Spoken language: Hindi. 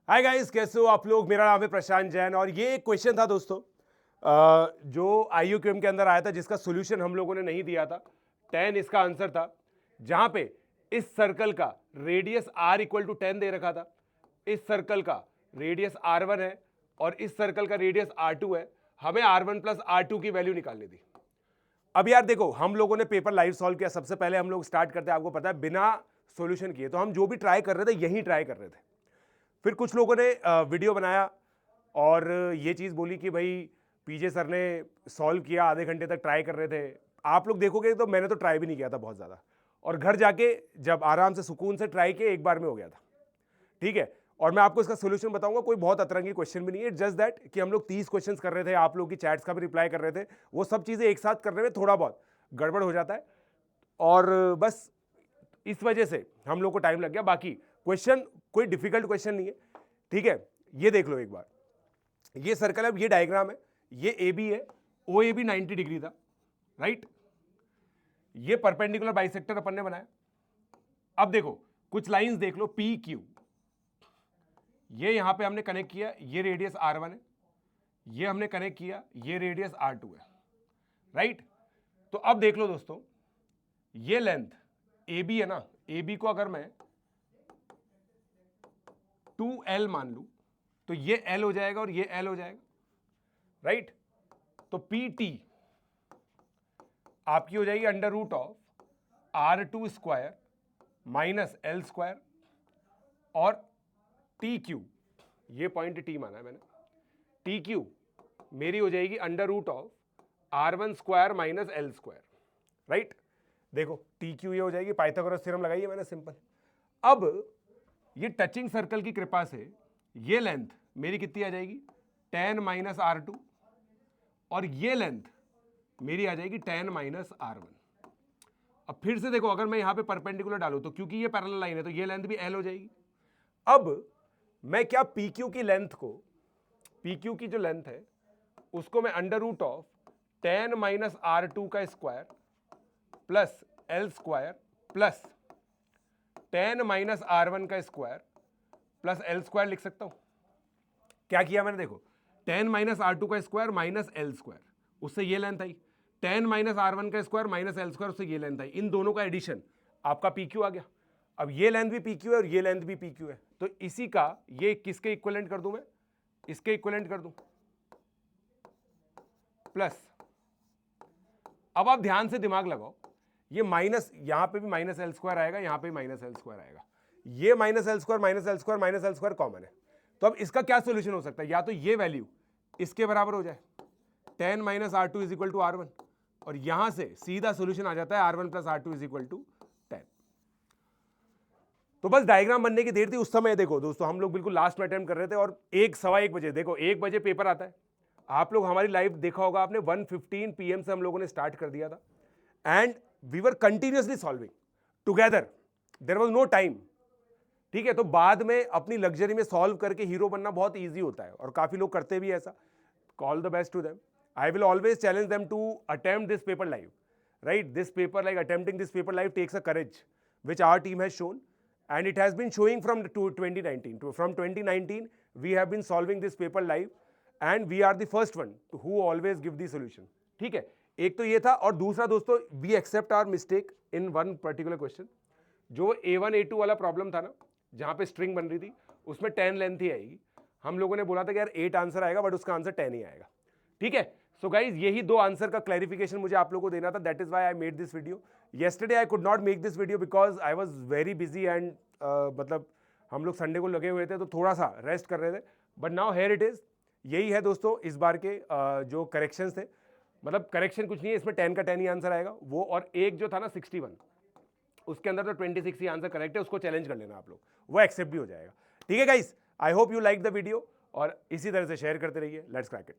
हाय गाइस, कैसे हो आप लोग। मेरा नाम है प्रशांत जैन और ये एक क्वेश्चन था दोस्तों जो IUQM के अंदर आया था, जिसका सॉल्यूशन हम लोगों ने नहीं दिया था। 10 इसका आंसर था, जहां पे इस सर्कल का रेडियस r इक्वल टू 10 दे रखा था, इस सर्कल का रेडियस r1 है और इस सर्कल का रेडियस r2 है। हमें r1 प्लस r2 की वैल्यू निकालनी थी। अब यार देखो, हम लोगों ने पेपर लाइव सॉल्व किया। सबसे पहले हम लोग स्टार्ट करते हैं, आपको पता है, बिना सॉल्यूशन किए। तो हम जो भी ट्राई कर रहे थे यही ट्राई कर रहे थे। फिर कुछ लोगों ने वीडियो बनाया और ये चीज़ बोली कि भाई पीजे सर ने सॉल्व किया, आधे घंटे तक ट्राई कर रहे थे। आप लोग देखोगे तो मैंने तो ट्राई भी नहीं किया था बहुत ज़्यादा, और घर जाके जब आराम से सुकून से ट्राई किया, एक बार में हो गया था। ठीक है, और मैं आपको इसका सोल्यूशन बताऊंगा। कोई बहुत अतरंगी क्वेश्चन भी नहीं है, जस्ट दैट कि हम लोग 30 क्वेश्चंस कर रहे थे, आप लोग की चैट्स का भी रिप्लाई कर रहे थे। वो सब चीज़ें एक साथ करने में थोड़ा बहुत गड़बड़ हो जाता है, और बस इस वजह से हम लोग को टाइम लग गया। बाकी क्वेश्चन कोई डिफिकल्ट क्वेश्चन नहीं है। ठीक है, ये देख लो एक बार, ये सर्कल है, ये डायग्राम है, ये ए बी है, ओ ए बी 90 डिग्री था, राइट। ये परपेंडिकुलर बाइसेक्टर अपन ने बनाया। अब देखो कुछ लाइंस देख लो, पी क्यू, ये यहां पे हमने कनेक्ट किया, ये रेडियस r1 है, ये हमने कनेक्ट किया, ये रेडियस r2 है, राइट। तो अब देख लो दोस्तों, ये लेंथ ए बी है ना, ए बी को अगर मैं 2L मान लू तो ये L हो जाएगा और ये L हो जाएगा, राइट। तो PT आपकी हो जाएगी under root of R2 square minus L square, और TQ, ये पॉइंट T माना है मैंने, TQ मेरी हो जाएगी under root of R1 square minus L square, right. देखो TQ ये हो जाएगी, पाइथागोरस थ्योरम लगाइए मैंने, सिंपल। अब ये टचिंग सर्कल की कृपा से ये लेंथ मेरी कितनी आ जाएगी, 10 माइनस R2, और ये लेंथ मेरी आ जाएगी 10 माइनस R1। अब फिर से देखो, अगर मैं यहां पे परपेंडिकुलर डालूं तो क्योंकि ये पैरेलल लाइन है तो ये लेंथ भी L हो जाएगी। अब मैं क्या PQ की लेंथ को, PQ की जो लेंथ है उसको मैं under root of 10 minus R2 का square plus L square plus 10 minus R1 का स्क्वायर प्लस L स्क्वायर लिख सकता हूं। क्या किया मैंने, देखो 10 माइनस R2 का स्क्वायर माइनस L स्क्वायर, उससे ये लेंथ आई, 10 माइनस R1 का स्क्वायर माइनस L स्क्वायर, उससे ये लेंथ आई। इन दोनों का एडिशन आपका PQ आ गया। अब ये लेंथ भी PQ है और ये लेंथ भी PQ है, तो इसी का ये किसके इक्विवेलेंट कर दूं मैं, इसके इक्विवेलेंट कर दूं, प्लस। अब आप ध्यान से दिमाग लगाओ, ये माइनस, यहां पे भी माइनस L स्क्वायर आएगा, यहां पे भी माइनस L स्क्वायर आएगा, ये minus L square minus L square minus L square common है। तो अब इसका क्या सोल्यूशन हो सकता है, या तो ये वैल्यू इसके बराबर हो जाए 10 minus R2 is equal to R1, और यहां से सीधा सोल्यूशन आ जाता है R1 plus R2 is equal to 10। तो बस डायग्राम बनने की देर थी। उस समय देखो दोस्तों, हम लोग बिल्कुल लास्ट में अटेम्प्ट कर रहे थे, और 1 सवा 1 बजे, देखो 1 बजे पेपर आता है। आप लोग हमारी लाइव देखा होगा आपने, 1:15 PM से हम लोगों ने स्टार्ट कर दिया था, and we were continuously solving together, there was no time. ठीक है, तो बाद में अपनी लग्जरी में सॉल्व करके हीरो बनना बहुत ईजी होता है, और काफी लोग करते भी ऐसा। Call the best to them. I will always challenge them to attempt this paper live, right? This paper, like attempting this paper live, takes a courage, which our team has shown, and it has been showing from 2019. From 2019, we have been solving this paper live, and we are the first one who always give the solution. ठीक है, एक तो ये था, और दूसरा दोस्तों, we accept our mistake in one particular question. जो A1 A2 वाला प्रॉब्लम था ना, जहां पे स्ट्रिंग बन रही थी, उसमें 10 लेंथ ही आएगी। हम लोगों ने बोला था कि यार 8 आंसर आएगा, बट उसका आंसर 10 ही आएगा। ठीक है, सो गाइज यही 2 आंसर का क्लैरिफिकेशन मुझे आप लोगों को देना था। That is why I made this video. Yesterday I could not make this video because I was very busy, and मतलब हम लोग संडे को लगे हुए थे तो थोड़ा सा रेस्ट कर रहे थे, but now here it is. यही है दोस्तों इस बार के जो करेक्शंस थे, मतलब करेक्शन कुछ नहीं है इसमें, 10 का 10 ही आंसर आएगा वो, और एक जो था ना 61, उसके अंदर तो 26 ही आंसर करेक्ट है, उसको चैलेंज कर लेना आप लोग, वो एक्सेप्ट भी हो जाएगा। ठीक है guys, I hope you like the video, और इसी तरह से शेयर करते रहिए। Let's crack it.